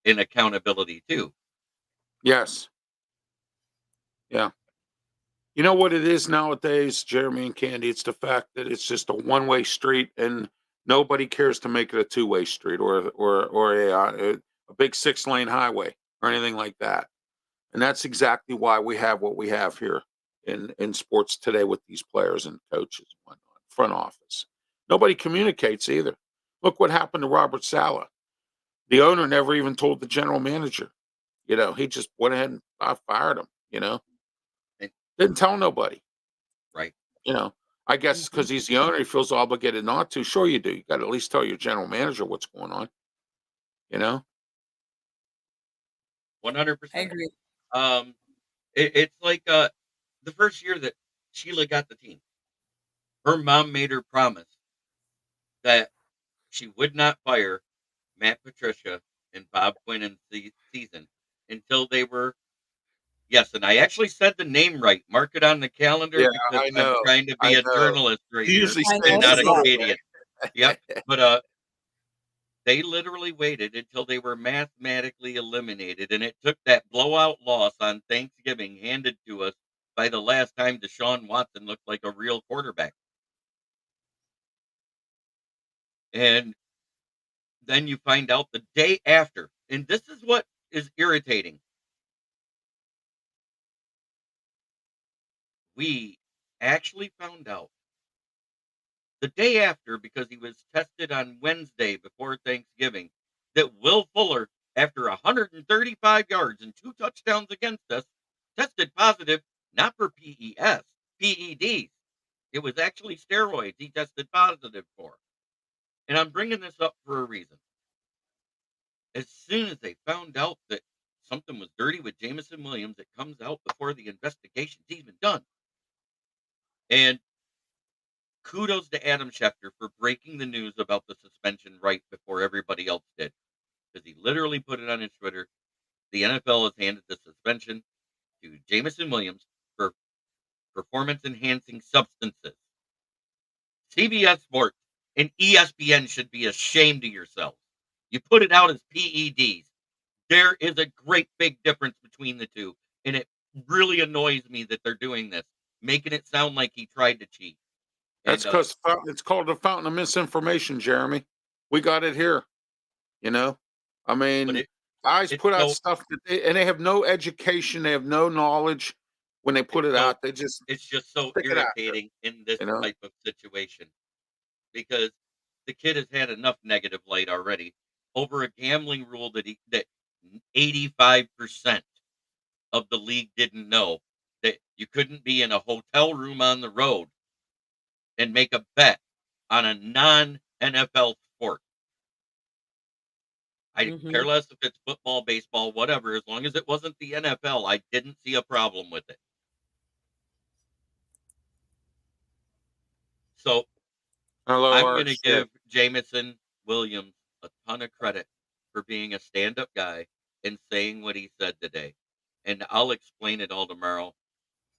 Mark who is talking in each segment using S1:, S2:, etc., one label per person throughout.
S1: in accountability too.
S2: Yes. Yeah. You know what it is nowadays, Jeremy and Candy? It's the fact that it's just a one-way street, and nobody cares to make it a two-way street or a big six-lane highway or anything like that. And that's exactly why we have what we have here in sports today with these players and coaches and whatnot, front office. Nobody communicates either. Look what happened to Robert Saleh. The owner never even told the general manager. He just went ahead and fired him.
S1: And,
S2: Didn't tell nobody.
S1: right.
S2: I guess because he's the owner, he feels obligated not to. Sure, you do. You got to at least tell your general manager what's going on.
S1: 100%.
S3: I agree.
S1: It's like the first year that Sheila got the team, her mom made her promise that she would not fire Matt Patricia and Bob Quinn in the season until they were. Yes, and I actually said the name right. Mark it on the calendar
S2: Yeah,
S1: because
S2: I
S1: I'm
S2: know.
S1: trying to
S2: I
S1: be a
S2: know.
S1: journalist right
S2: He
S1: here
S2: usually
S3: I
S2: stays
S1: and not a
S3: noticed that.
S1: Canadian. Yep. But they literally waited until they were mathematically eliminated, and it took that blowout loss on Thanksgiving handed to us by the last time Deshaun Watson looked like a real quarterback. And then you find out the day after, and this is what is irritating. We actually found out the day after, because he was tested on Wednesday before Thanksgiving, that Will Fuller, after 135 yards and 2 touchdowns against us, tested positive not for PEDs. It was actually steroids he tested positive for. And I'm bringing this up for a reason. As soon as they found out that something was dirty with Jameson Williams, it comes out before the investigation's even done. And kudos to Adam Schefter for breaking the news about the suspension right before everybody else did, because he literally put it on his Twitter. The NFL has handed the suspension to Jameson Williams for performance enhancing substances. CBS Sports and ESPN should be ashamed of yourselves. You put it out as PEDs. There is a great big difference between the two, and it really annoys me that they're doing this, making it sound like he tried to cheat.
S2: That's because it's called the fountain of misinformation, Jeremy. We got it here. I mean, guys put out stuff and they have no education, they have no knowledge when they put it out.
S1: It's just so irritating in this type of situation, because the kid has had enough negative light already over a gambling rule that 85% of the league didn't know, that you couldn't be in a hotel room on the road and make a bet on a non-NFL sport. I care less if it's football, baseball, whatever. As long as it wasn't the NFL, I didn't see a problem with it. So I'm going to give Jameson Williams a ton of credit for being a stand-up guy and saying what he said today. And I'll explain it all tomorrow.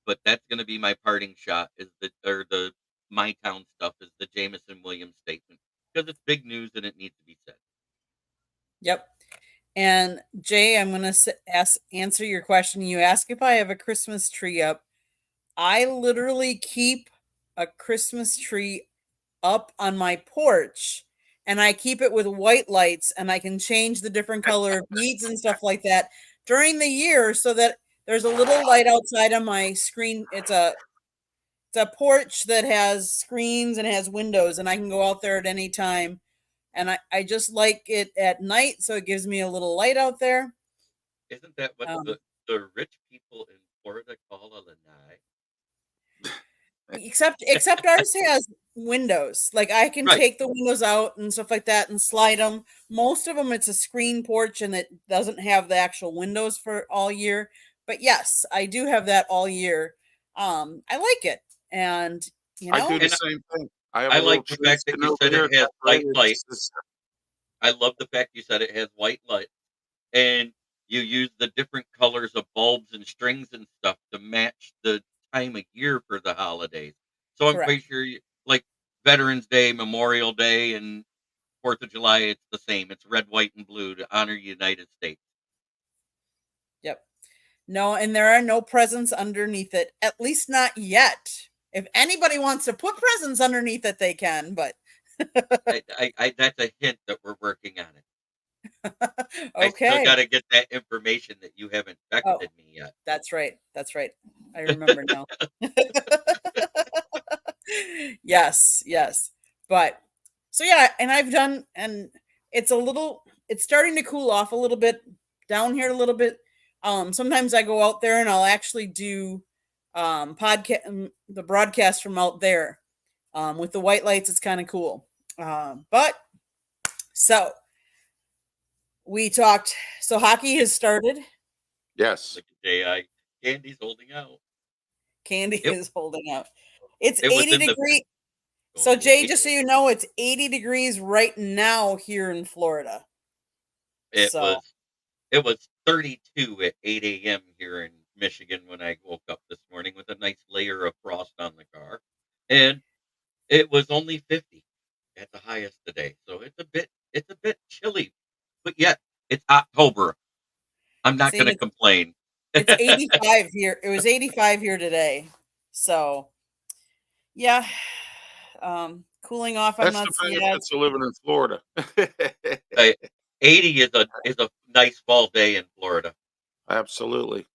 S1: But that's going to be my parting shot, is the My Town stuff, is the Jameson Williams statement, because it's big news and it needs to be said.
S3: Yep. And Jay, I'm going to answer your question. You ask if I have a Christmas tree up. I literally keep a Christmas tree up on my porch, and I keep it with white lights, and I can change the different color beads and stuff like that during the year, so that there's a little light outside on my screen. It's a porch that has screens and has windows, and I can go out there at any time. And I just like it at night, so it gives me a little light out there.
S1: Isn't that what the rich people in Florida call a lanai?
S3: Except ours has windows. Like, I can take the windows out and stuff like that and slide them. Most of them, it's a screen porch and it doesn't have the actual windows for all year. But yes, I do have that all year. I like it, and
S2: I do the same thing.
S1: I like the fact that you said it has white light. I love the fact you said it has white light, and you use the different colors of bulbs and strings and stuff to match the time of year for the holidays. So I'm quite sure, like Veterans Day, Memorial Day, and 4th of July, it's the same. It's red, white, and blue to honor United States.
S3: Yep. No, and there are no presents underneath it, at least not yet. If anybody wants to put presents underneath it, they can, but
S1: That's a hint that we're working on it. I still
S3: okay.
S1: got to get that information that you haven't
S3: Oh,
S1: texted me yet.
S3: that's right. That's right. I remember now. Yes, yes. But so yeah, and I've done, and it's starting to cool off a little bit down here a little bit. Sometimes I go out there and I'll actually do podcast the broadcast from out there. With the white lights, it's kind of cool. But so we talked, so hockey has started.
S2: Yes.
S1: Look at J.I. Candy's holding out.
S3: Candy
S1: It,
S3: is holding out. It's
S1: it was
S3: 80
S1: in the
S3: degree. So
S1: oh,
S3: Jay, just so you know, it's 80 degrees right now here in Florida.
S1: it
S3: So
S1: was it was 32 at 8 a.m. here in Michigan when I woke up this morning with a nice layer of frost on the car, and it was only 50 at the highest today. So it's a bit chilly, but yet it's October. I'm not
S3: see,
S1: going to complain.
S3: it's 85 here. It was 85 here today. So yeah. Cooling off, I'm
S2: That's
S3: not
S2: the
S3: seeing as
S2: benefits of living in Florida.
S1: Uh, 80 is a nice fall day in Florida.
S2: Absolutely.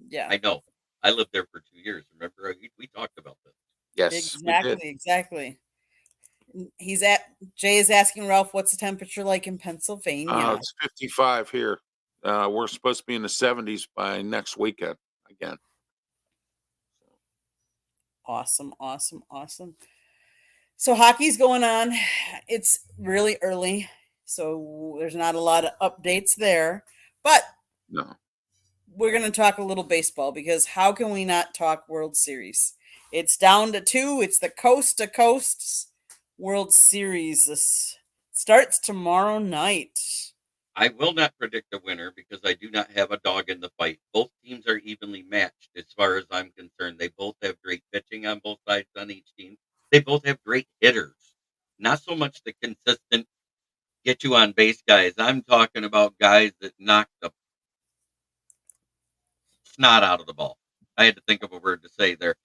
S3: yeah.
S1: I know. I lived there for 2 years. Remember, we talked about this.
S2: Yes, we did.
S3: Exactly. Jay is asking Ralph, what's the temperature like in Pennsylvania?
S2: It's 55 here. We're supposed to be in the 70s by next weekend again.
S3: Awesome, awesome, awesome. So hockey's going on. It's really early, so there's not a lot of updates there. But
S2: No.
S3: we're going to talk a little baseball because how can we not talk World Series? It's down to 2. It's the coast to coast World Series. This starts tomorrow night.
S1: I will not predict a winner because I do not have a dog in the fight. Both teams are evenly matched as far as I'm concerned. They both have great pitching on both sides on each team. They both have great hitters. Not so much the consistent get you on base guys. I'm talking about guys that knock the snot out of the ball. I had to think of a word to say there.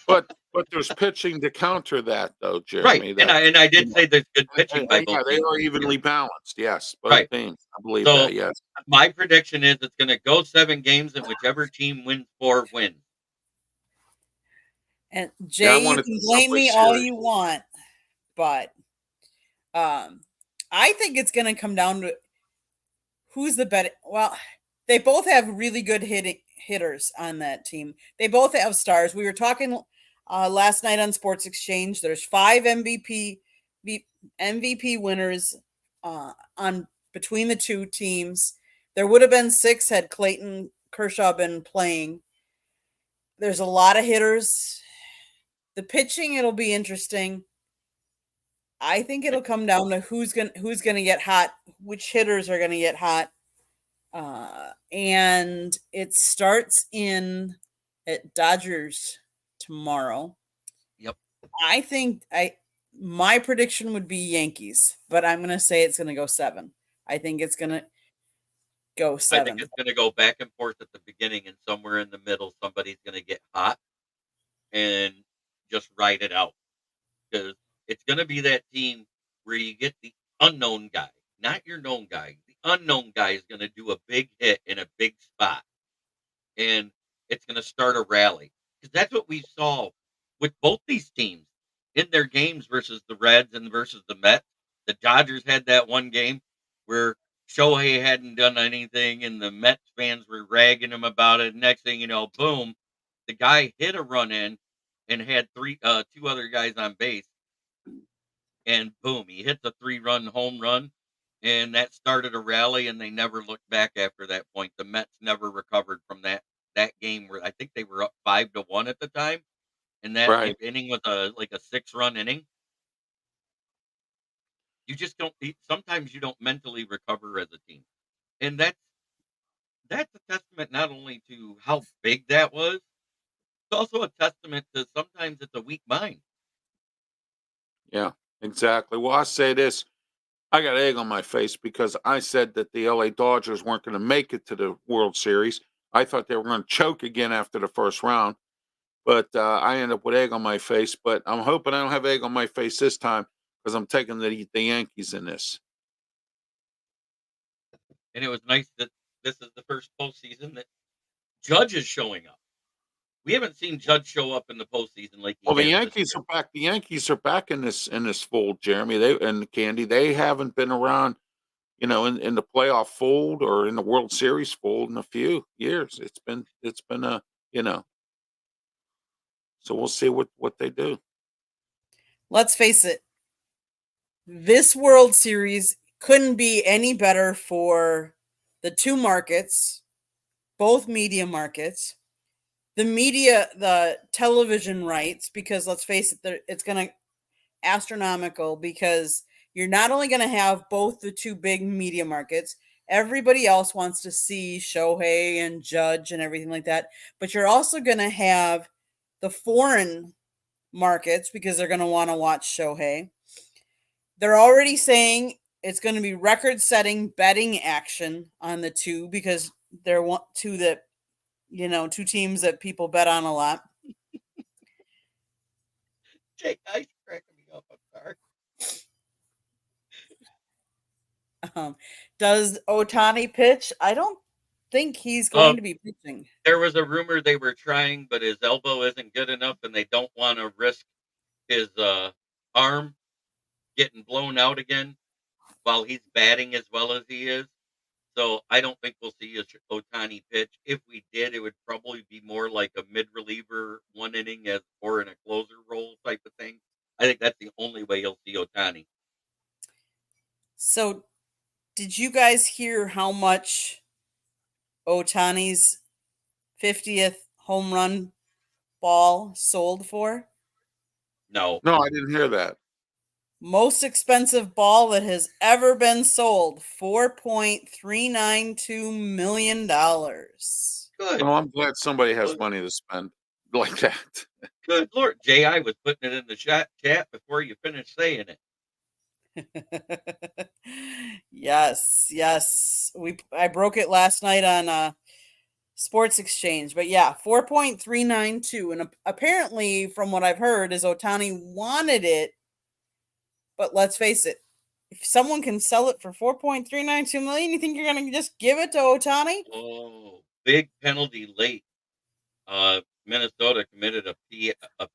S2: But there's pitching to counter that, though,
S1: Right,
S2: Jeremy.
S1: and I
S2: You
S1: did
S2: know,
S1: say there's good pitching by
S2: yeah,
S1: both
S2: they
S1: teams
S2: are
S1: this
S2: evenly
S1: year.
S2: balanced. Yes, both
S1: Right.
S2: teams. I believe
S1: So
S2: that. Yes.
S1: my prediction is it's going to go 7 games, and whichever team wins 4 wins.
S3: And
S2: Yeah, I
S3: Jay, you
S2: want it
S3: can
S2: to
S3: blame
S2: Subway
S3: me all
S2: Series.
S3: you want, but I think it's going to come down to who's the better. Well, they both have really good hitters on that team. They both have stars. We were talking last night on Sports Exchange. There's 5 MVP winners on between the two teams. There would have been 6 had Clayton Kershaw been playing. There's a lot of hitters. The pitching, it'll be interesting. I think it'll come down to who's gonna get hot, which hitters are gonna get hot. And it starts in at Dodgers tomorrow.
S1: Yep.
S3: I think my prediction would be Yankees, but I'm gonna say it's gonna go 7. I think it's gonna go
S1: I
S3: 7.
S1: think it's going to go back and forth at the beginning, and somewhere in the middle, somebody's going to get hot and just ride it out because it's going to be that team where you get the unknown guy, not your known guy. The unknown guy is going to do a big hit in a big spot, and it's going to start a rally because that's what we saw with both these teams in their games versus the Reds and versus the Mets. The Dodgers had that one game where Shohei hadn't done anything, and the Mets fans were ragging him about it. Next thing you know, boom, the guy hit a run in and had 2 other guys on base, and boom, he hit the 3-run home run, and that started a rally, and they never looked back after that point. The Mets never recovered from that game where I think they were up 5-1 at the time, and that
S2: Right.
S1: inning was like a 6-run inning. You just don't. Sometimes you don't mentally recover as a team, and that's a testament not only to how big that was, it's also a testament to sometimes it's a weak mind.
S2: Yeah, exactly. Well, I say this, I got egg on my face because I said that the LA Dodgers weren't going to make it to the World Series. I thought they were going to choke again after the first round, but I ended up with egg on my face. But I'm hoping I don't have egg on my face this time because I'm taking the Yankees in this.
S1: And it was nice that this is the first postseason that Judge is showing up. We haven't seen Judge show up in the postseason like he
S2: Well, the
S1: has this
S2: Yankees
S1: year.
S2: are back. The Yankees are back in this fold, Jeremy. They and Candy. They haven't been around, in the playoff fold or in the World Series fold in a few years. It's been a So we'll see what they do.
S3: Let's face it, this World Series couldn't be any better for the two markets, both media markets. The media, the television rights, because let's face it, it's going to astronomical because you're not only going to have both the two big media markets, everybody else wants to see Shohei and Judge and everything like that, but you're also going to have the foreign markets because they're going to want to watch Shohei. They're already saying it's going to be record-setting betting action on the two because they're two that two teams that people bet on a lot.
S1: Jake, ice cracking me up. I'm sorry.
S3: Does Ohtani pitch? I don't think he's going to be pitching.
S1: There was a rumor they were trying, but his elbow isn't good enough, and they don't want to risk his arm getting blown out again while he's batting as well as he is. So I don't think we'll see a Ohtani pitch. If we did, it would probably be more like a mid reliever, one inning or in a closer role type of thing. I think that's the only way you'll see Ohtani.
S3: So, did you guys hear how much Ohtani's 50th home run ball sold for?
S1: No,
S2: I didn't hear that.
S3: Most expensive ball that has ever been sold, $4.392 million.
S1: good.
S2: Well, I'm glad somebody has money to spend like that.
S1: Good Lord. J.I. was putting it in the chat before you finished saying it.
S3: Yes. I broke it last night on Sports Exchange, but yeah, 4.392, and apparently, from what I've heard, is Ohtani wanted it, but let's face it, if someone can sell it for 4.392 million, you think you're going to just give it to Ohtani?
S1: Oh, big penalty late. Minnesota committed a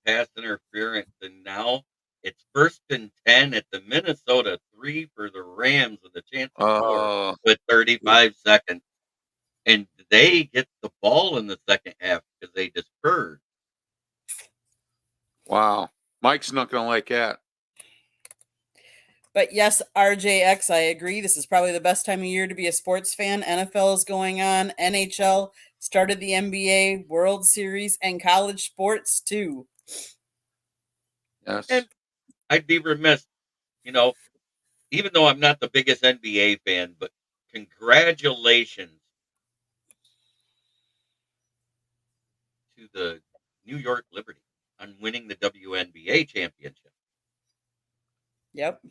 S1: pass interference, and now it's 1st and 10 at the Minnesota 3 for the Rams with a chance to score with 35 seconds. And they get the ball in the second half because they deferred.
S2: Wow. Mike's not going to like that.
S3: But yes, RJX, I agree. This is probably the best time of year to be a sports fan. NFL is going on. NHL started the NBA, World Series, and college sports too.
S2: Yes.
S1: And I'd be remiss, even though I'm not the biggest NBA fan, but congratulations to the New York Liberty on winning the WNBA championship.
S3: Yep.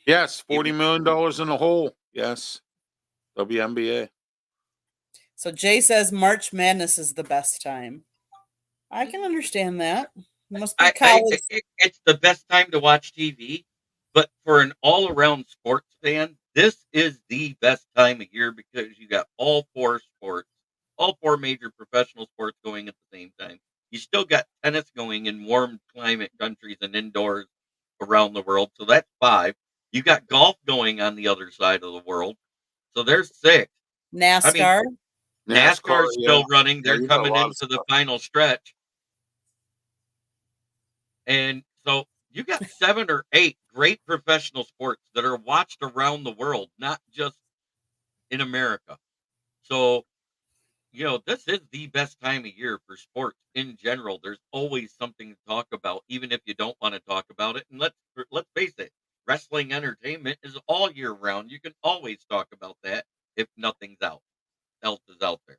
S2: Yes, $40 million in the hole. Yes. WNBA.
S3: So Jay says March Madness is the best time. I can understand that. Must be college.
S1: It's the best time to watch TV, but for an all-around sports fan, this is the best time of year because you got all four sports, all four major professional sports going at the same time. You still got tennis going in warm climate countries and indoors around the world, so that's 5. You got golf going on the other side of the world, so there's 6.
S3: NASCAR.
S1: I mean, NASCAR's still running. They're coming into the final stretch. And so you got 7 or 8 great professional sports that are watched around the world, not just in America. So, this is the best time of year for sports in general. There's always something to talk about, even if you don't want to talk about it. And let's face it, wrestling entertainment is all year round. You can always talk about that if nothing else is out there.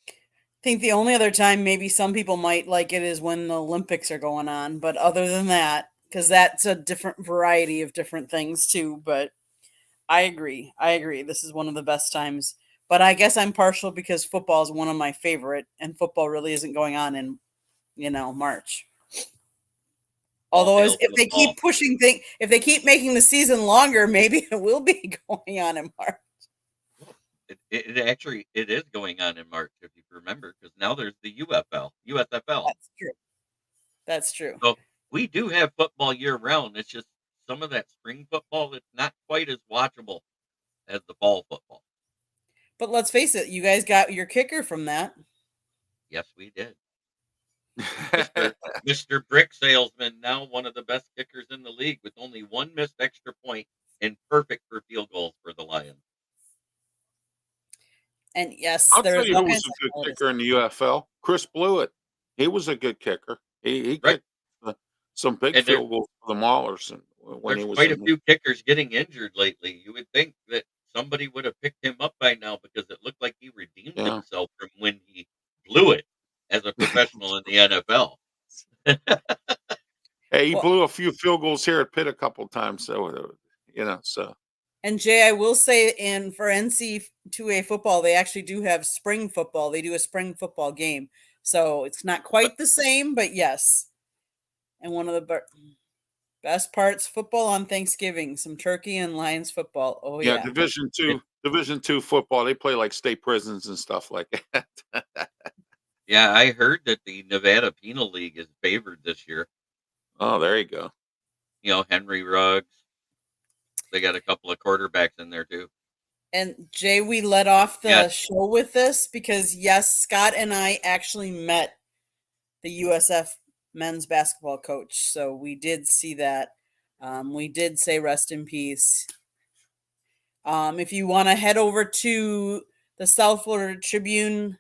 S3: I think the only other time maybe some people might like it is when the Olympics are going on, but other than that, because that's a different variety of different things too. But I agree. I agree. This is one of the best times. But I guess I'm partial because football is one of my favorite, and football really isn't going on in March.
S1: All
S3: Although
S1: hail
S3: if they
S1: football.
S3: keep pushing things, if they keep making the season longer, maybe it will be going on in March.
S1: It is going on in March, if you remember, because now there's the USFL.
S3: That's true. That's true.
S1: So we do have football year round. It's just some of that spring football that's not quite as watchable as the fall football.
S3: But let's face it, you guys got your kicker from that.
S1: Yes, we did. Mr. Brick Salesman, now one of the best kickers in the league with only one missed extra point and perfect for field goals for the Lions.
S3: And yes,
S2: I'll tell
S3: there's
S2: you
S3: all
S2: who was
S3: kinds
S2: a
S3: of
S2: good
S3: holidays.
S2: kicker in the UFL. Chris Blewett. He was a good kicker. He
S1: Right.
S2: kicked some big
S1: And there,
S2: field goals for the Maulers when he
S1: there's
S2: was
S1: quite a
S2: in.
S1: few kickers getting injured lately. You would think that somebody would have picked him up by now because it looked like he redeemed
S2: Yeah.
S1: himself from when he blew it as a professional in the NFL.
S2: Hey, he
S3: Well,
S2: blew a few field goals here at Pitt a couple times. So, so.
S3: and Jay, I will say, in for NC2A football, they actually do have spring football. They do a spring football game, so it's not quite the same, but yes. And one of the best parts, football on Thanksgiving, some turkey and Lions football. Oh
S2: Yeah,
S3: yeah.
S2: Division two football. They play like state prisons and stuff like that.
S1: Yeah, I heard that the Nevada Penal League is favored this year.
S2: Oh, there you go.
S1: Henry Ruggs. They got a couple of quarterbacks in there too.
S3: And Jay, we let off the
S1: Yes.
S3: show with this because yes, Scott and I actually met the USF men's basketball coach, so we did see that. We did say rest in peace. If you want to head over to the South Florida Tribune,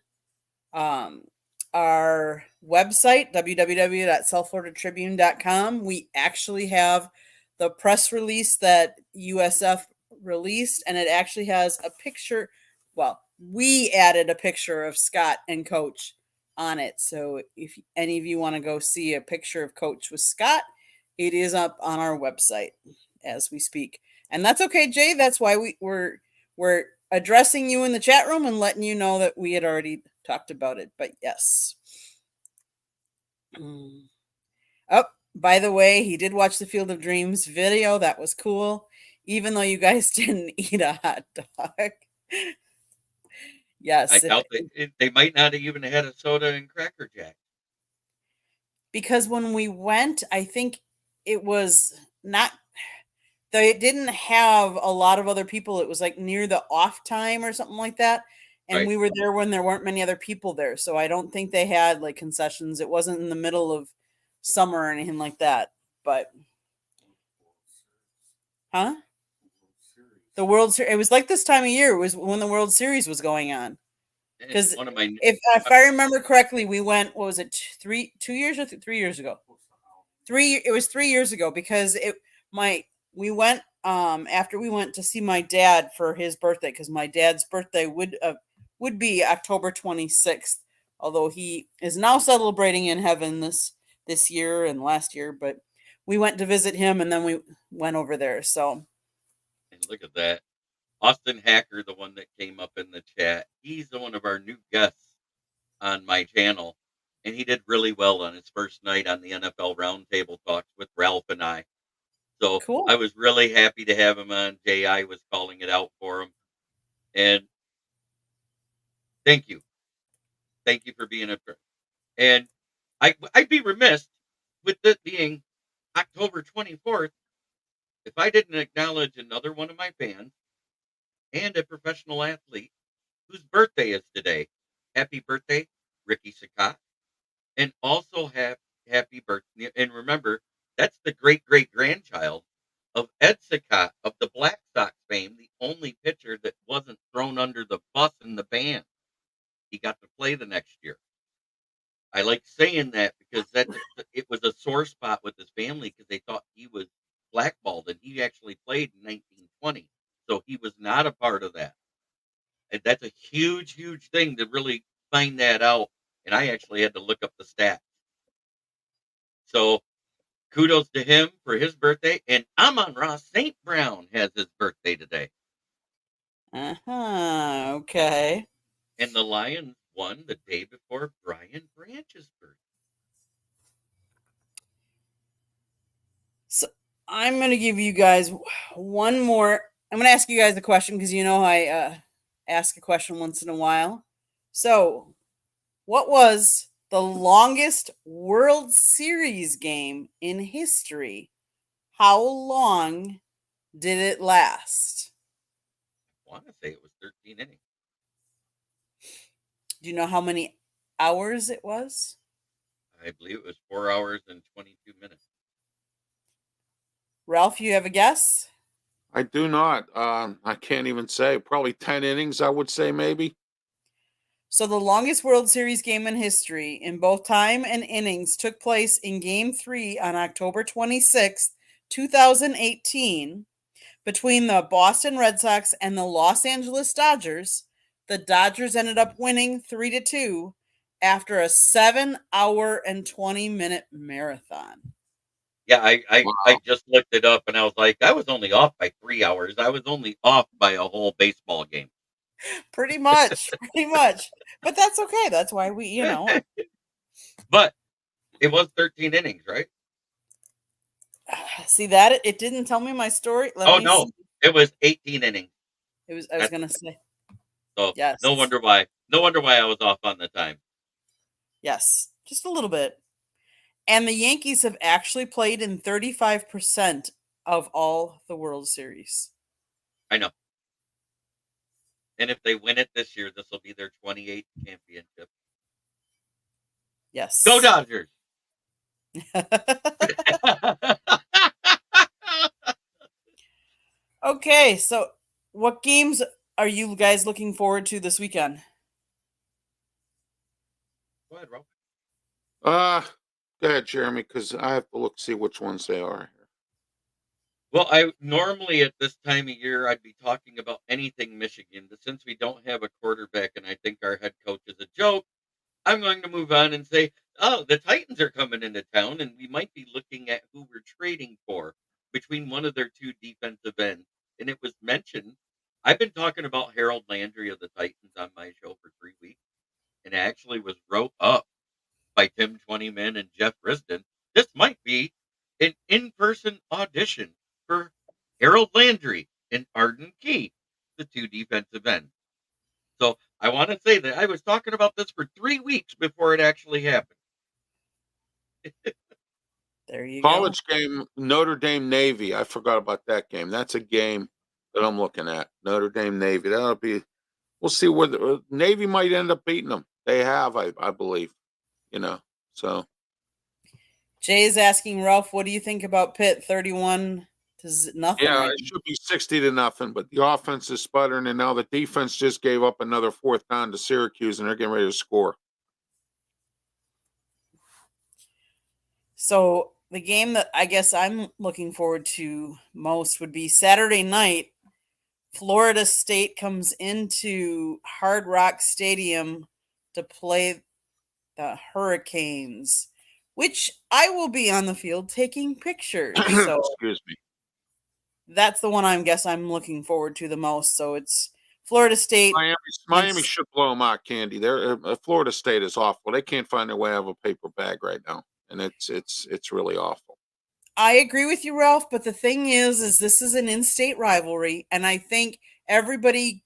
S3: our website, www.southfloridatribune.com, we actually have the press release that USF released, and it actually has a picture. Well, we added a picture of Scott and Coach on it. So if any of you want to go see a picture of Coach with Scott, it is up on our website as we speak. And that's okay, Jay. That's why we're addressing you in the chat room and letting you know that we had already talked about it. But yes. Oh, by the way, he did watch the Field of Dreams video. That was cool. Even though you guys didn't eat a hot dog. Yes.
S1: I doubt they might not have even had a soda and Cracker Jack.
S3: Because when we went, I think it was not, they didn't have a lot of other people. It was like near the off time or something like that. And
S1: Right.
S3: we were there when there weren't many other people there. So I don't think they had like concessions. It wasn't in the middle of summer or anything like that. But, huh? The World Series. It was like this time of year. It was when the World Series was going on. Because
S1: one of my
S3: if I remember correctly, we went. What was it? 2 years or 3 years ago? It was 3 years ago because we went after we went to see my dad for his birthday because my dad's birthday would be October 26th, although he is now celebrating in heaven this year and last year. But we went to visit him and then we went over there. So
S1: look at that. Austin Hacker, the one that came up in the chat, he's one of our new guests on my channel, and he did really well on his first night on the NFL Roundtable Talks with Ralph and I. So
S3: cool.
S1: I was really happy to have him on. J.I. was calling it out for him. And thank you. Thank you for being a friend. And I'd be remiss with it being October 24th if I didn't acknowledge another one of my fans and a professional athlete whose birthday is today. Happy birthday, Ricky Sakat. And also happy birthday. And remember, that's the great-great-grandchild of Ed Sakat of the Black Sox fame, the only pitcher that wasn't thrown under the bus in the band. He got to play the next year. I like saying that because it was a sore spot with his family because they thought he was blackballed, and he actually played in 1920. So he was not a part of that. And that's a huge, huge thing to really find that out. And I actually had to look up the stats. So kudos to him for his birthday. And Amon-Ra St. Brown has his birthday today.
S3: Okay.
S1: And the Lions won the day before Brian Branch's birthday.
S3: So I'm going to give you guys one more. I'm going to ask you guys a question because you know I ask a question once in a while. So, what was the longest World Series game in history? How long did it last?
S1: I want to say it was 13 innings.
S3: Do you know how many hours it was?
S1: I believe it was 4 hours and 22 minutes.
S3: Ralph, you have a guess?
S2: I do not. I can't even say. Probably 10 innings, I would say, maybe.
S3: So the longest World Series game in history in both time and innings took place in Game 3 on October 26th, 2018 between the Boston Red Sox and the Los Angeles Dodgers. The Dodgers ended up winning 3-2 after a 7-hour and 20-minute marathon.
S1: Yeah, I
S2: Wow.
S1: just looked it up and I was like, I was only off by 3 hours. I was only off by a whole baseball game.
S3: Pretty much. But that's okay. That's why we,
S1: But it was 13 innings, right?
S3: See that it didn't tell me my story. Let
S1: Oh
S3: me
S1: no,
S3: see.
S1: it was 18 innings.
S3: I was
S1: That's
S3: gonna say
S1: so
S3: yes.
S1: no wonder why I was off on the time.
S3: Yes, just a little bit. And the Yankees have actually played in 35% of all the World Series.
S1: I know. And if they win it this year, this will be their 28th championship.
S3: Yes.
S1: Go Dodgers!
S3: Okay, so what games are you guys looking forward to this weekend?
S1: Go ahead, Ralph.
S2: Go ahead, Jeremy, because I have to look see which ones they are.
S1: Well, I normally at this time of year I'd be talking about anything Michigan, but since we don't have a quarterback and I think our head coach is a joke, I'm going to move on and say, oh, the Titans are coming into town, and we might be looking at who we're trading for between one of their two defensive ends. And it was mentioned, I've been talking about Harold Landry of the Titans on my show for 3 weeks, and it actually was wrote up by Tim Twentyman and Jeff Risdon. This might be an in-person audition for Harold Landry and Arden Key, the two defensive ends. So I want to say that I was talking about this for 3 weeks before it actually happened.
S3: There you
S2: College game, Notre Dame Navy. I forgot about that game. That's a game that I'm looking at. Notre Dame Navy. That'll be. We'll see where the Navy might end up beating them. They have, I believe. So.
S3: Jay is asking Ralph, what do you think about Pitt 31 to nothing?
S2: Yeah, it should be 60-0, but the offense is sputtering, and now the defense just gave up another 4th down to Syracuse, and they're getting ready to score.
S3: So the game that I guess I'm looking forward to most would be Saturday night. Florida State comes into Hard Rock Stadium to play the Hurricanes, which I will be on the field taking pictures. So
S2: Excuse me.
S3: that's the one I'm looking forward to the most. So it's Florida State.
S2: Miami should blow them out, Candy. Florida State is awful. They can't find their way out of a paper bag right now, and it's really awful.
S3: I agree with you, Ralph. But the thing is this is an in-state rivalry, and I think everybody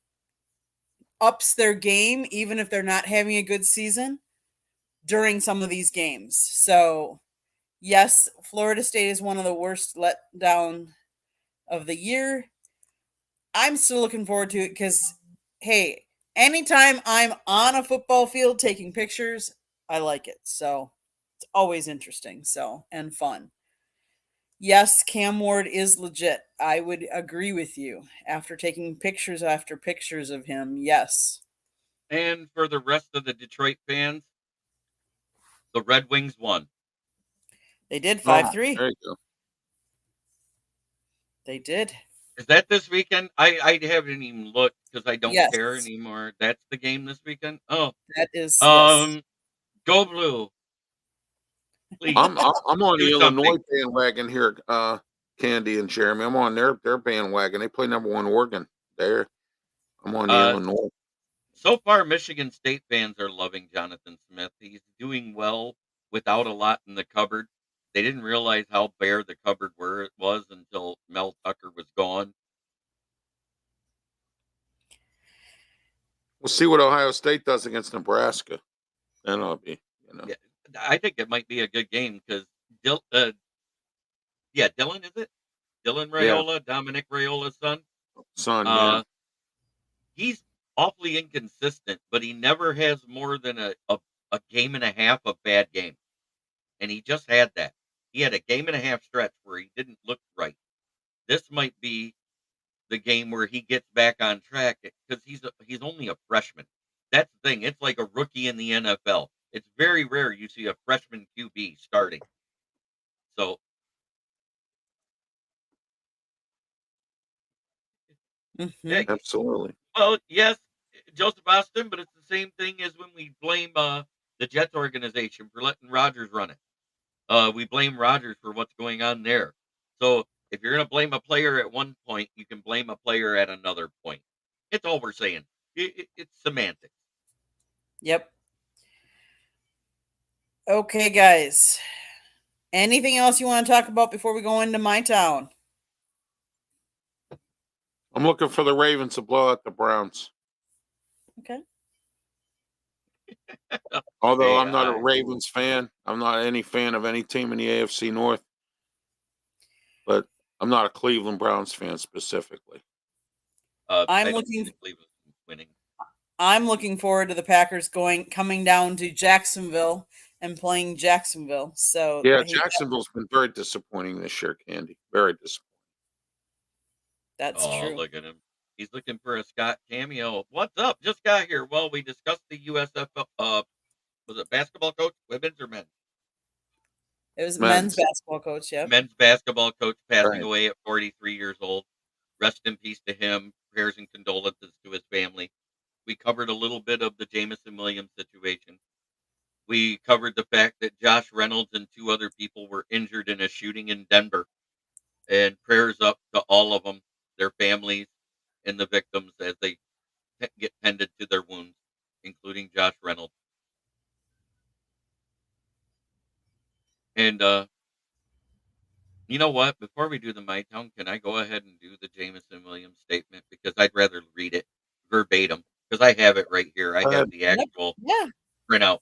S3: ups their game, even if they're not having a good season during some of these games. So, yes, Florida State is one of the worst letdown of the year. I'm still looking forward to it because, hey, anytime I'm on a football field taking pictures, I like it. So, it's always interesting. So, and fun. Yes, Cam Ward is legit. I would agree with you. After taking pictures after pictures of him, yes.
S1: And for the rest of the Detroit fans, the Red Wings won.
S3: They did 5-3.
S2: There you go.
S3: They did.
S1: Is that this weekend? I haven't even looked because I don't care
S3: Yes.
S1: anymore. That's the game this weekend? Oh.
S3: That is yes.
S1: Go Blue. Please
S2: I'm on the
S1: do something.
S2: Illinois bandwagon here, Candy and Jeremy. I'm on their bandwagon. They play number 1 Oregon. I'm on the
S1: Uh,
S2: Illinois.
S1: so far, Michigan State fans are loving Jonathan Smith. He's doing well without a lot in the cupboard. They didn't realize how bare the cupboard was until Mel Tucker was gone.
S2: We'll see what Ohio State does against Nebraska. Then I'll be,
S1: Yeah, I think it might be a good game because Dylan, is it? Dylan Raiola, Dominic Raiola's son.
S2: Son,
S1: He's awfully inconsistent, but he never has more than a game and a half of bad games. And he just had that. He had a game and a half stretch where he didn't look right. This might be the game where he gets back on track because he's only a freshman. That's the thing. It's like a rookie in the NFL. It's very rare you see a freshman QB starting. So yeah,
S2: absolutely.
S1: well, yes, Joseph Austin, but it's the same thing as when we blame the Jets organization for letting Rodgers run it. We blame Rodgers for what's going on there. So if you're going to blame a player at one point, you can blame a player at another point. It's all we're saying. It's semantics.
S3: Yep. Okay, guys. Anything else you want to talk about before we go into my town?
S2: I'm looking for the Ravens to blow out the Browns.
S3: Okay.
S2: Although I'm not a Ravens fan, I'm not any fan of any team in the AFC North. But I'm not a Cleveland Browns fan specifically.
S3: I'm looking forward to the Packers coming down to Jacksonville and playing Jacksonville. So
S2: yeah, Jacksonville's been very disappointing this year, Candy. Very disappointing.
S3: That's true.
S1: Look at him. He's looking for a Scott cameo. What's up? Just got here. Well, we discussed the USFL. Was it basketball coach, women's or men's?
S3: It was men's basketball coach, yeah.
S1: Men's basketball coach passing away at 43 years old. Rest in peace to him. Prayers and condolences to his family. We covered a little bit of the Jameson Williams situation. We covered the fact that Josh Reynolds and 2 other people were injured in a shooting in Denver. And prayers up to all of them, their families, and the victims as they get tended to their wounds, including Josh Reynolds. And you know what? Before we do the My Town, can I go ahead and do the Jameson Williams statement? Because I'd rather read it verbatim, because I have it right here. I have the actual printout.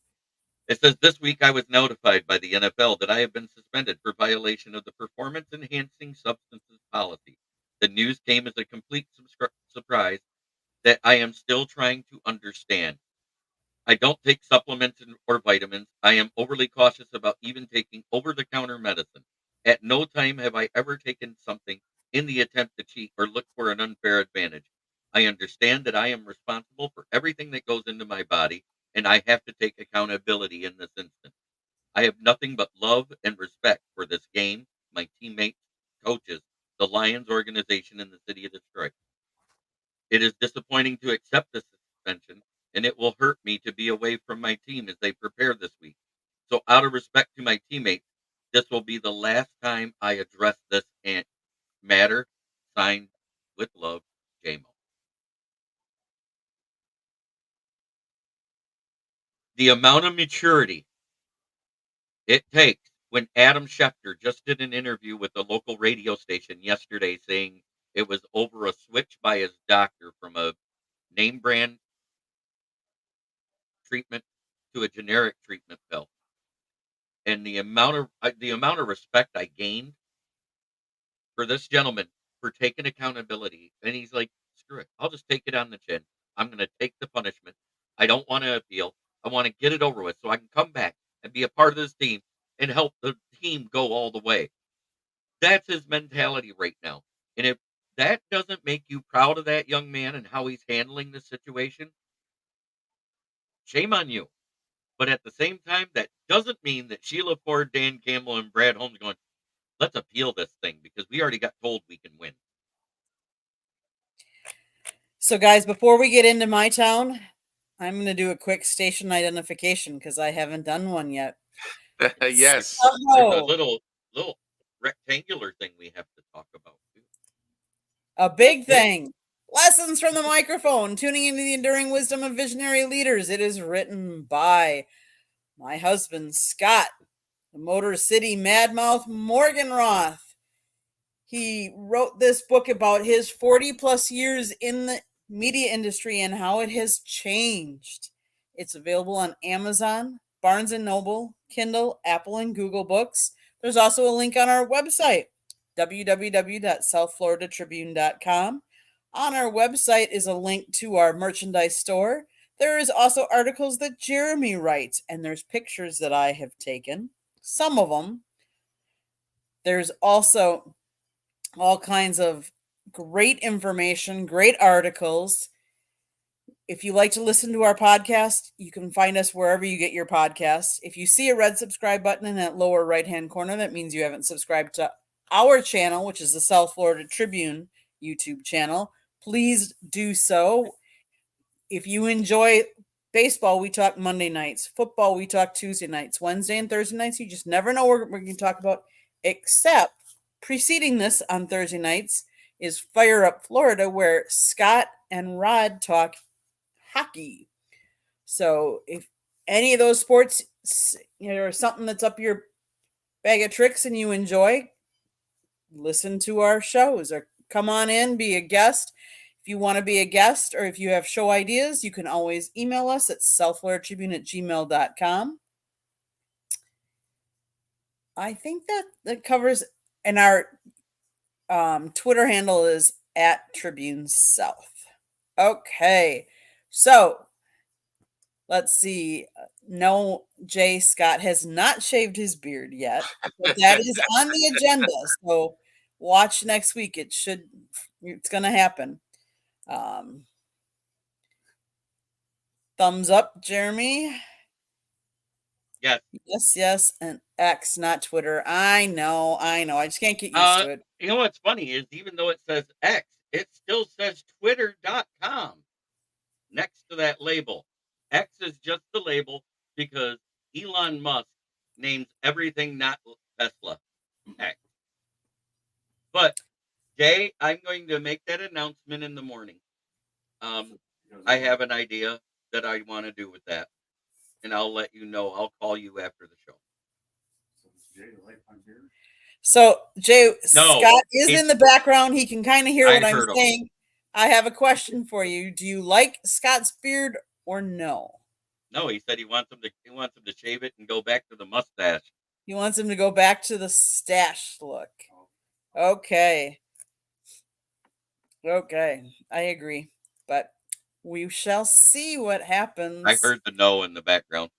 S1: It says, this week I was notified by the NFL that I have been suspended for violation of the performance-enhancing substances policy. The news came as a complete surprise that I am still trying to understand. I don't take supplements or vitamins. I am overly cautious about even taking over-the-counter medicine. At no time have I ever taken something in the attempt to cheat or look for an unfair advantage. I understand that I am responsible for everything that goes into my body, and I have to take accountability in this instance. I have nothing but love and respect for this game, my teammates, coaches, the Lions organization, and the city of Detroit. It is disappointing to accept this suspension, and it will hurt me to be away from my team as they prepare this week. So out of respect to my teammates, this will be the last time I address this matter. Signed, with love, J-Mo. The amount of maturity it takes when Adam Schefter just did an interview with a local radio station yesterday saying it was over a switch by his doctor from a name brand treatment to a generic treatment pill. And the amount of respect I gained for this gentleman for taking accountability. And he's like, screw it. I'll just take it on the chin. I'm going to take the punishment. I don't want to appeal. I want to get it over with so I can come back and be a part of this team and help the team go all the way. That's his mentality right now. And if that doesn't make you proud of that young man and how he's handling the situation, shame on you. But at the same time, that doesn't mean that Sheila Ford, Dan Campbell, and Brad Holmes going, let's appeal this thing because we already got told we can win.
S3: So, guys, before we get into my town, I'm going to do a quick station identification because I haven't done one yet.
S2: Yes.
S1: There's a
S3: So,
S1: little rectangular thing we have to talk about too.
S3: a big thing. Lessons from the Microphone, tuning into the enduring wisdom of visionary leaders. It is written by my husband, Scott, the Motor City Madmouth Morganroth. He wrote this book about his 40 plus years in the media industry and how it has changed. It's available on Amazon, Barnes and Noble, Kindle, Apple, and Google Books. There's also a link on our website, www.southfloridatribune.com. On our website is a link to our merchandise store. There is also articles that Jeremy writes, and there's pictures that I have taken, some of them. There's also all kinds of great information, great articles. If you like to listen to our podcast, you can find us wherever you get your podcasts. If you see a red subscribe button in that lower right-hand corner, that means you haven't subscribed to our channel, which is the South Florida Tribune YouTube channel. Please do so. If you enjoy baseball, we talk Monday nights. Football, we talk Tuesday nights. Wednesday and Thursday nights, you just never know what we're going to talk about, except preceding this on Thursday nights is Fire Up Florida, where Scott and Rod talk hockey. So if any of those sports, or something that's up your bag of tricks and you enjoy, listen to our shows or come on in, be a guest. If you want to be a guest or if you have show ideas, you can always email us at southfloridatribune@gmail.com. I think that covers, and our Twitter handle is @TribuneSouth. Okay, so let's see. No, Jay Scott has not shaved his beard yet, but that is on the agenda. So watch next week. It's going to happen. Thumbs up, Jeremy.
S1: Yes.
S3: Yes, and X, not Twitter. I know. I just can't get used to it.
S1: You know what's funny is even though it says X, it still says twitter.com next to that label. X is just the label because Elon Musk names everything not Tesla X. But Jay, I'm going to make that announcement in the morning. I have an idea that I want to do with that, and I'll let you know. I'll call you after the show.
S3: So Jay,
S1: No,
S3: Scott is in the background. He can kind of hear what I'm
S1: heard him.
S3: saying. I have a question for you. Do you like Scott's beard or no?
S1: No, he said he wants him to shave it and go back to the mustache.
S3: He wants him to go back to the stash look. Okay. I agree. But we shall see what happens.
S1: I heard the no in the background.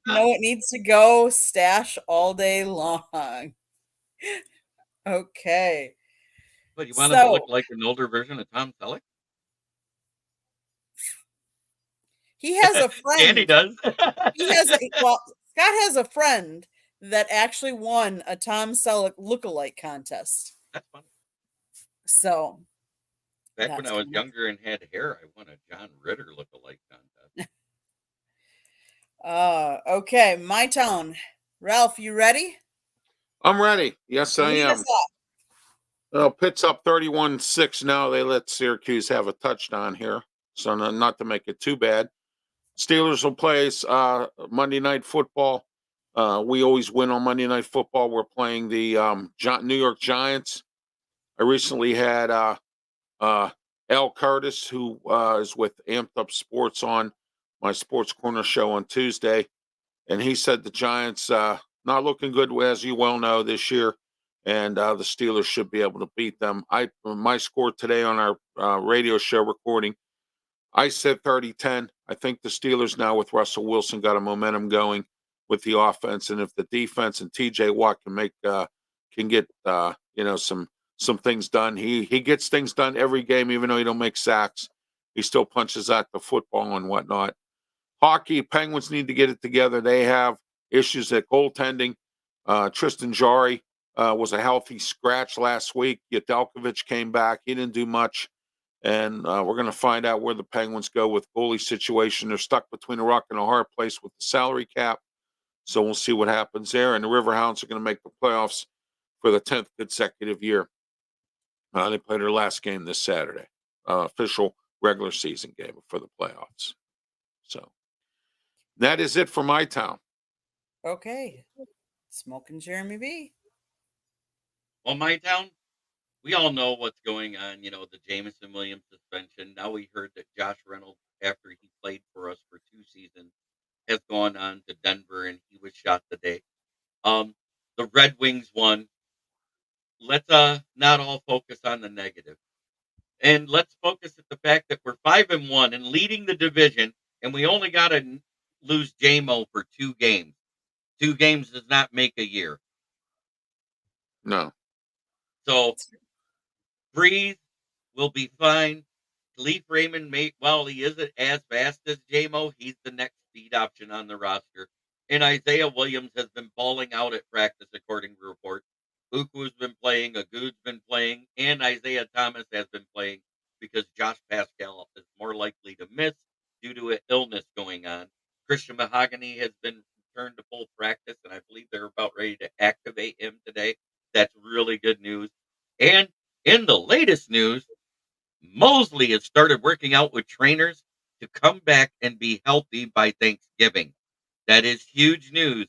S3: No, it needs to go stash all day long. Okay.
S1: But you want him to look like an older version of Tom Selleck?
S3: He has a friend.
S1: Andy does.
S3: Scott has a friend that actually won a Tom Selleck lookalike contest.
S1: That's funny.
S3: So
S1: back when I was younger and had hair, I won a John Ritter lookalike contest.
S3: Okay, my town. Ralph, you ready?
S2: I'm ready. Yes, I am. Well, Pitt's up 31-6 now. They let Syracuse have a touchdown here, so not to make it too bad. Steelers will play Monday Night Football. We always win on Monday Night Football. We're playing the New York Giants. I recently had Al Curtis, who is with Amped Up Sports, on my Sports Corner show on Tuesday, and he said the Giants not looking good, as you well know, this year, and the Steelers should be able to beat them. My score today on our radio show recording, I said 30-10. I think the Steelers now with Russell Wilson got a momentum going with the offense, and if the defense and T.J. Watt can get some things done. He gets things done every game, even though he don't make sacks. He still punches at the football and whatnot. Hockey, Penguins need to get it together. They have issues at goaltending. Tristan Jarry was a healthy scratch last week. Yadelkovich came back. He didn't do much. And we're going to find out where the Penguins go with goalie situation. They're stuck between a rock and a hard place with the salary cap. So we'll see what happens there. And the Riverhounds are going to make the playoffs for the 10th consecutive year. They play their last game this Saturday, official regular season game for the playoffs. So that is it for my town.
S3: Okay. Smoking Jeremy B.
S1: Well, my town, we all know what's going on. You know, the Jameson Williams suspension. Now we heard that Josh Reynolds, after he played for us for 2 seasons, has gone on to Denver and he was shot today. The Red Wings won. Let's not all focus on the negative. And let's focus at the fact that we're 5-1 and leading the division, and we only got to lose JMO for 2 games. 2 games does not make a year.
S2: No.
S1: So breathe. We'll be fine. Leaf Raymond, while he isn't as fast as JMO, he's the next speed option on the roster. And Isaiah Williams has been balling out at practice, according to reports. Uku's been playing, Agud's been playing, and Isaiah Thomas has been playing because Josh Pascal is more likely to miss due to an illness going on. Christian Mahogany has been returned to full practice, and I believe they're about ready to activate him today. That's really good news. And in the latest news, Mosley has started working out with trainers to come back and be healthy by Thanksgiving. That is huge news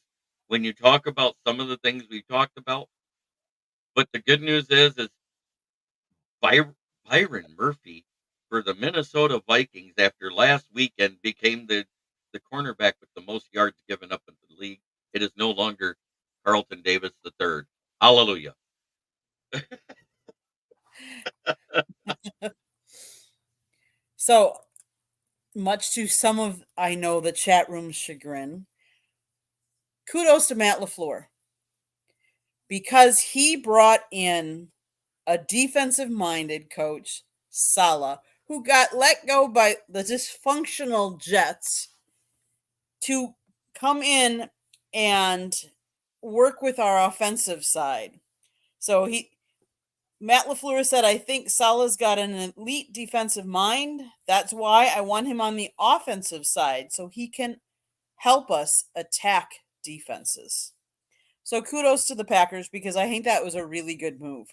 S1: when you talk about some of the things we talked about. But the good news is Byron Murphy for the Minnesota Vikings after last weekend became the cornerback with the most yards given up in the league. It is no longer Carlton Davis III. Hallelujah.
S3: So, much to some of, I know, the chat room's chagrin, kudos to Matt LaFleur because he brought in a defensive-minded coach, Saleh, who got let go by the dysfunctional Jets to come in and work with our offensive side. So Matt LaFleur said, I think Saleh's got an elite defensive mind. That's why I want him on the offensive side so he can help us attack defenses. So kudos to the Packers because I think that was a really good move.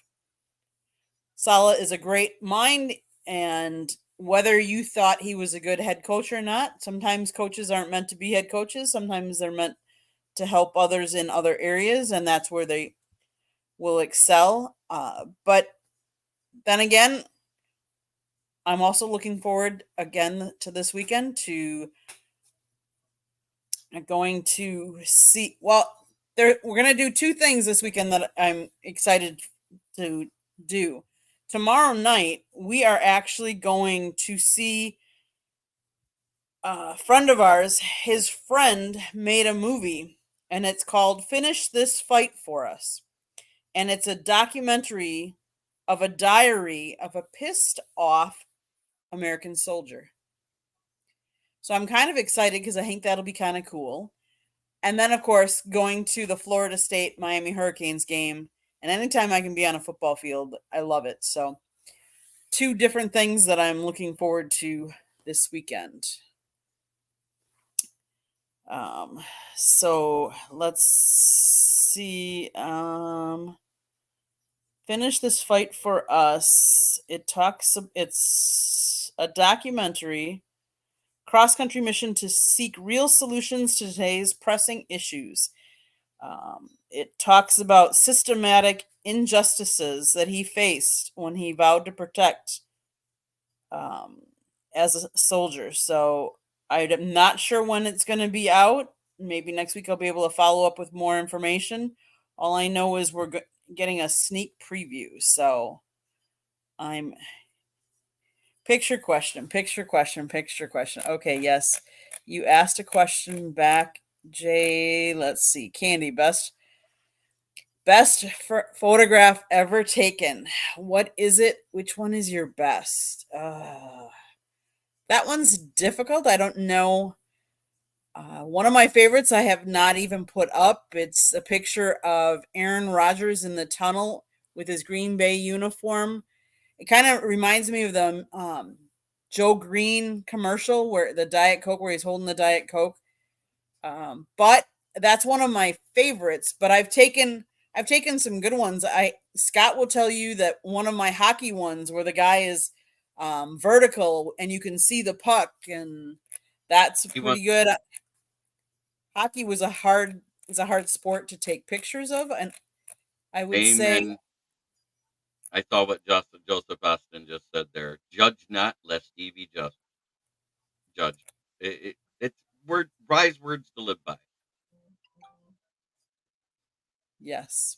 S3: Saleh is a great mind, and whether you thought he was a good head coach or not, sometimes coaches aren't meant to be head coaches. Sometimes they're meant to help others in other areas, and that's where they will excel. But then again, I'm also looking forward again to this weekend to going to see. Well, we're going to do 2 things this weekend that I'm excited to do. Tomorrow night, we are actually going to see a friend of ours. His friend made a movie, and it's called Finish This Fight for Us. And it's a documentary of a diary of a pissed off American soldier. So I'm kind of excited because I think that'll be kind of cool. And then, of course, going to the Florida State Miami Hurricanes game. And anytime I can be on a football field, I love it. So 2 different things that I'm looking forward to this weekend. So let's see. Finish This Fight for Us. It's a documentary, cross-country mission to seek real solutions to today's pressing issues. It talks about systematic injustices that he faced when he vowed to protect as a soldier. So I'm not sure when it's going to be out. Maybe next week I'll be able to follow up with more information. All I know is we're getting a sneak preview. So I'm picture question. Okay, yes. You asked a question back, Jay. Let's see. Candy, best photograph ever taken. What is it? Which one is your best? That one's difficult. I don't know. One of my favorites I have not even put up. It's a picture of Aaron Rodgers in the tunnel with his Green Bay uniform. It kind of reminds me of the Joe Green commercial where the Diet Coke, where he's holding the Diet Coke. But that's one of my favorites, but I've taken some good ones. Scott will tell you that one of my hockey ones where the guy is vertical and you can see the puck, and that's
S1: He
S3: pretty
S1: wants
S3: good. Hockey was a hard sport to take pictures of, and I would say
S1: amen. I saw what Joseph Austin just said there. Judge not, lest ye be judged. It's wise words to live by.
S3: yes.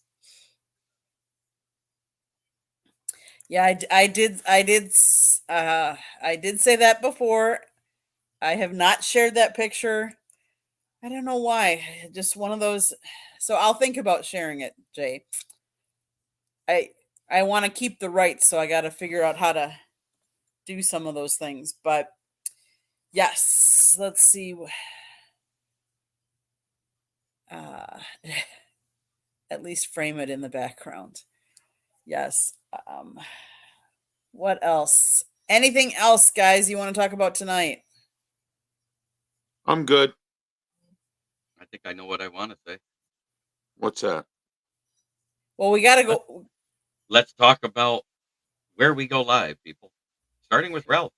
S3: Yeah, I did say that before. I have not shared that picture. I don't know why. Just one of those. So I'll think about sharing it, Jay. I I want to keep the rights, so I got to figure out how to do some of those things. But yes, let's see. Uh, at least frame it in the background. Yes. What else? Anything else, guys, you want to talk about tonight?
S2: I'm good.
S1: I think I know what I want to say.
S2: What's that?
S3: Well, we got to go.
S1: Let's talk about where we go live, people. Starting with Ralph.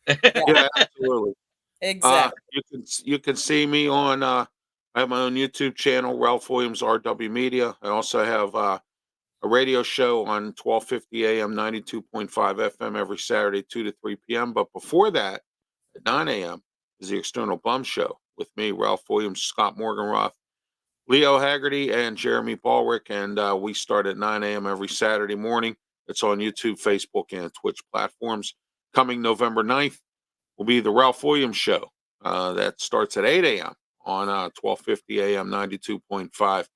S2: Yeah, absolutely.
S3: Exactly.
S2: You can see me on I have my own YouTube channel, Ralph Williams RW Media. I also have a radio show on 1250 AM, 92.5 FM every Saturday, 2 to 3 p.m. But before that, at 9 a.m. is the External Bum Show with me, Ralph Williams, Scott Morganroth, Leo Haggerty, and Jeremy Ballrick. And we start at 9 a.m. every Saturday morning. It's on YouTube, Facebook, and Twitch platforms. Coming November 9th will be the Ralph Williams Show. That starts at 8 a.m. on 1250 AM, 92.5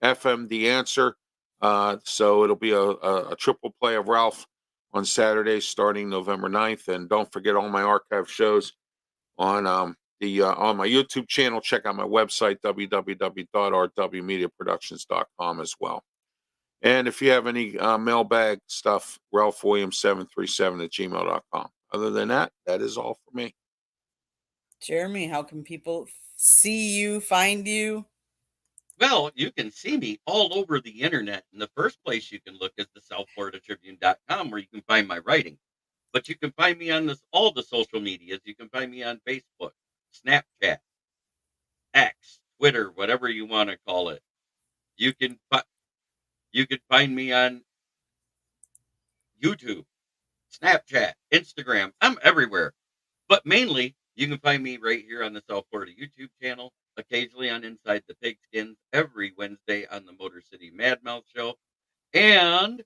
S2: FM. The Answer. So it'll be a triple play of Ralph on Saturdays starting November 9th. And don't forget all my archive shows on on my YouTube channel. Check out my website, www.rwmediaproductions.com as well. And if you have any mailbag stuff, ralphwilliams737@gmail.com. Other than that, that is all for me.
S3: Jeremy, how can people see you, find you?
S1: Well, you can see me all over the internet. And the first place you can look is the SouthFloridaTribune.com, where you can find my writing. But you can find me on all the social medias. You can find me on Facebook, Snapchat, X, Twitter, whatever you want to call it. You can find me on YouTube, Snapchat, Instagram. I'm everywhere. But mainly, you can find me right here on the South Florida YouTube channel, occasionally on Inside the Pigskins, every Wednesday on the Motor City Madmouth Show, and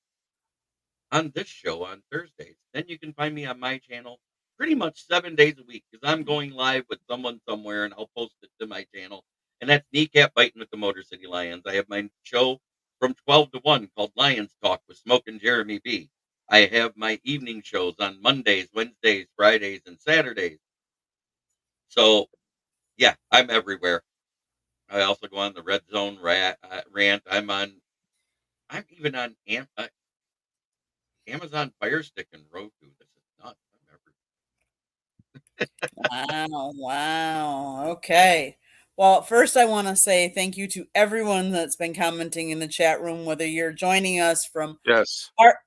S1: on this show on Thursdays. Then you can find me on my channel pretty much 7 days a week because I'm going live with someone somewhere and I'll post it to my channel. And that's Kneecap Biting with the Motor City Lions. I have my show from 12 to 1 called Lions Talk with Smoke and Jeremy B. I have my evening shows on Mondays, Wednesdays, Fridays, and Saturdays. So, yeah, I'm everywhere. I also go on the Red Zone rant. I'm even on Amazon Fire Stick and Roku. This is nuts.
S3: Wow. Okay. Well, first, I want to say thank you to everyone that's been commenting in the chat room, whether you're joining us from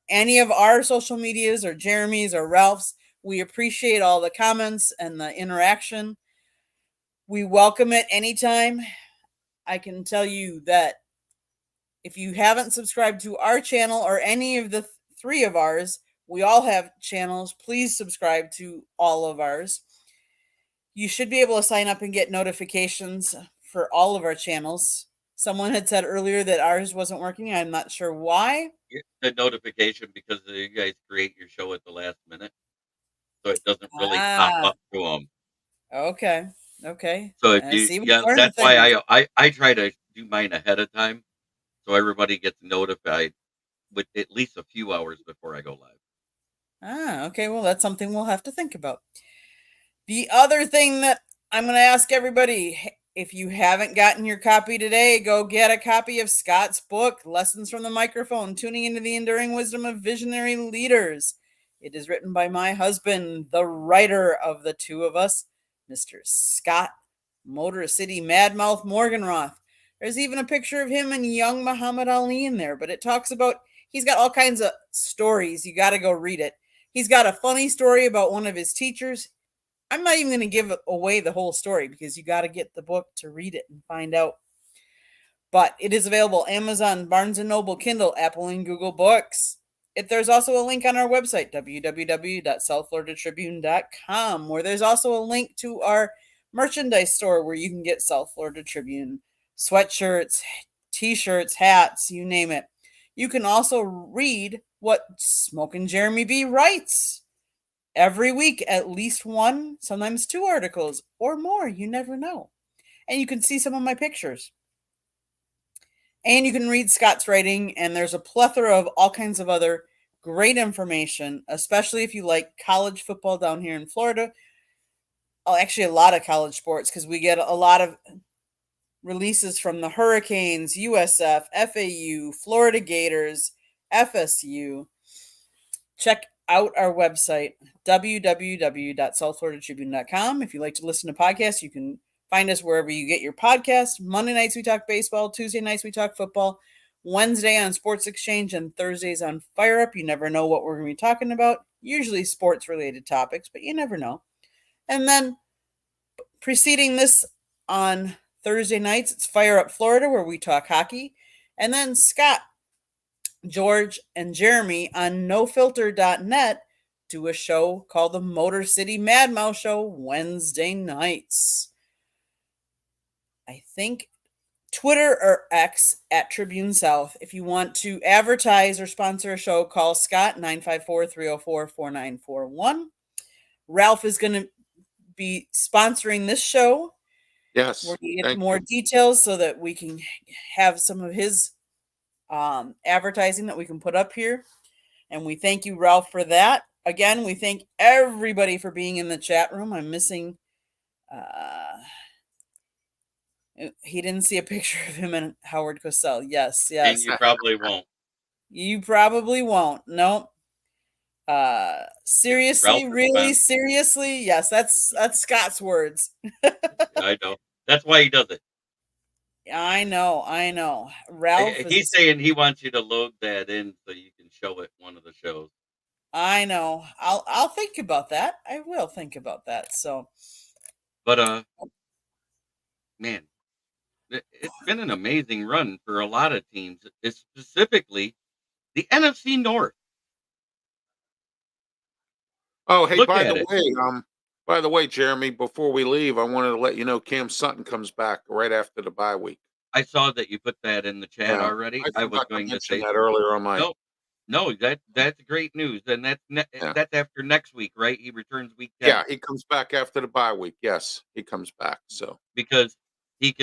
S3: any of our social medias or Jeremy's or Ralph's. We appreciate all the comments and the interaction. We welcome it anytime. I can tell you that if you haven't subscribed to our channel or any of the three of ours, we all have channels. Please subscribe to all of ours. You should be able to sign up and get notifications for all of our channels. Someone had said earlier that ours wasn't working. I'm not sure why.
S1: The notification because you guys create your show at the last minute, so it doesn't really pop up to them.
S3: Okay.
S1: So if that's why I try to do mine ahead of time, so everybody gets notified with at least a few hours before I go live.
S3: Okay. Well, that's something we'll have to think about. The other thing that I'm going to ask everybody, if you haven't gotten your copy today, go get a copy of Scott's book, Lessons from the Microphone, Tuning into the Enduring Wisdom of Visionary Leaders. It is written by my husband, the writer of the two of us, Mr. Scott Motor City Madmouth Morganroth. There's even a picture of him and young Muhammad Ali in there, but it talks about, he's got all kinds of stories. You got to go read it. He's got a funny story about one of his teachers. I'm not even going to give away the whole story because you got to get the book to read it and find out. But it is available Amazon, Barnes & Noble, Kindle, Apple, and Google Books. There's also a link on our website, www.southfloridatribune.com, where there's also a link to our merchandise store where you can get South Florida Tribune sweatshirts, t-shirts, hats, you name it. You can also read what Smokin' Jeremy B writes every week, at least one, sometimes two articles or more. You never know. And you can see some of my pictures. And you can read Scott's writing, and there's a plethora of all kinds of other great information, especially if you like college football down here in Florida. Oh, actually, a lot of college sports, because we get a lot of releases from the Hurricanes, USF, FAU, Florida Gators, FSU. Check out our website, www.southfloridatribune.com. If you like to listen to podcasts, you can find us wherever you get your podcasts. Monday nights we talk baseball, Tuesday nights we talk football, Wednesday on Sports Exchange, and Thursdays on Fire Up. You never know what we're going to be talking about. Usually sports-related topics, but you never know. And then preceding this on Thursday nights, it's Fire Up Florida, where we talk hockey. And then Scott, George, and Jeremy on nofilter.net do a show called the Motor City Mad Mouse Show Wednesday nights. I think Twitter or X at Tribune South. If you want to advertise or sponsor a show, call Scott 954-304-4941. Ralph is going to be sponsoring this show.
S2: Yes.
S3: We're going to get more details so that we can have some of his advertising that we can put up here. And we thank you, Ralph, for that. Again, we thank everybody for being in the chat room. I'm missing he didn't see a picture of him and Howard Cosell. Yes.
S1: And you probably won't.
S3: You probably won't. Nope. Seriously,
S1: Ralph
S3: really, seriously. Yes, that's Scott's words.
S1: I know. That's why he does it.
S3: I know. Ralph
S1: He's saying he wants you to load that in so you can show it one of the shows.
S3: I know. I'll think about that. I will think about that. So,
S1: but man, it's been an amazing run for a lot of teams, specifically the NFC North.
S2: Oh, hey, by the way, Jeremy, before we leave, I wanted to let you know Cam Sutton comes back right after the bye week.
S1: I saw that you put that in the chat already. I was going to say
S2: that earlier on my.
S1: No, that's great news, and that's after next week, right? He returns week 10.
S2: Yeah, he comes back after the bye week. Yes, he comes back. So
S1: because he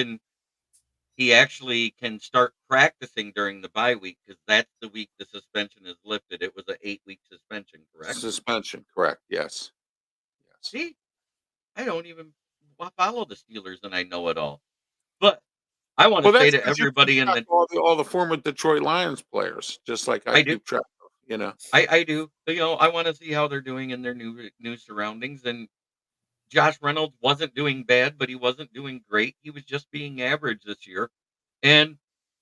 S1: actually can start practicing during the bye week, because that's the week the suspension is lifted. It was an 8-week suspension, correct?
S2: Suspension, correct? Yes.
S1: See, I don't even follow the Steelers, and I know it all. But I want to say to everybody in the
S2: all the former Detroit Lions players, just like I keep track of, you know.
S1: I do. You know, I want to see how they're doing in their new surroundings. And Josh Reynolds wasn't doing bad, but he wasn't doing great. He was just being average this year. And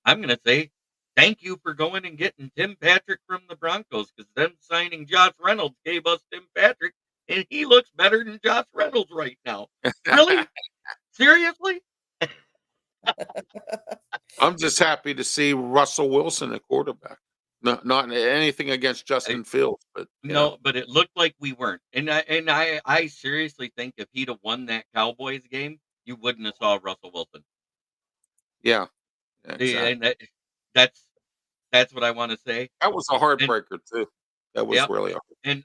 S1: I'm going to say thank you for going and getting Tim Patrick from the Broncos, because them signing Josh Reynolds gave us Tim Patrick, and he looks better than Josh Reynolds right now. Really? Seriously?
S2: I'm just happy to see Russell Wilson at quarterback. Not anything against Justin Fields, but
S1: but it looked like we weren't. And I seriously think if he'd have won that Cowboys game, you wouldn't have saw Russell Wilson.
S2: Yeah, exactly.
S1: And that's what I want to say.
S2: That was a heartbreaker too. That was really hard.
S1: And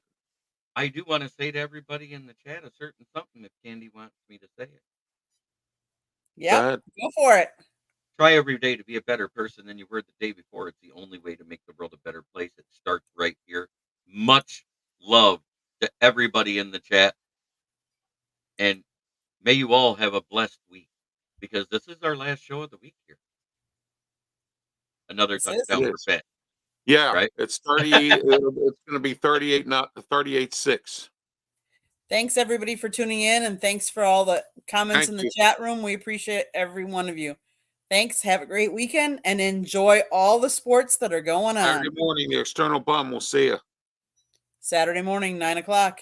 S1: I do want to say to everybody in the chat a certain something if Candy wants me to say it.
S3: Yeah, go for it.
S1: Try every day to be a better person than you were the day before. It's the only way to make the world a better place. It starts right here. Much love to everybody in the chat. And may you all have a blessed week, because this is our last show of the week here. Another touchdown for Fett.
S2: Yeah,
S1: right?
S2: It's 30. It's going to be 38, not 38-6.
S3: Thanks everybody for tuning in, and thanks for all the comments in the chat room. We appreciate every one of you. Thanks. Have a great weekend and enjoy all the sports that are going on.
S2: Saturday morning, the external bum will see you.
S3: Saturday morning, 9 o'clock.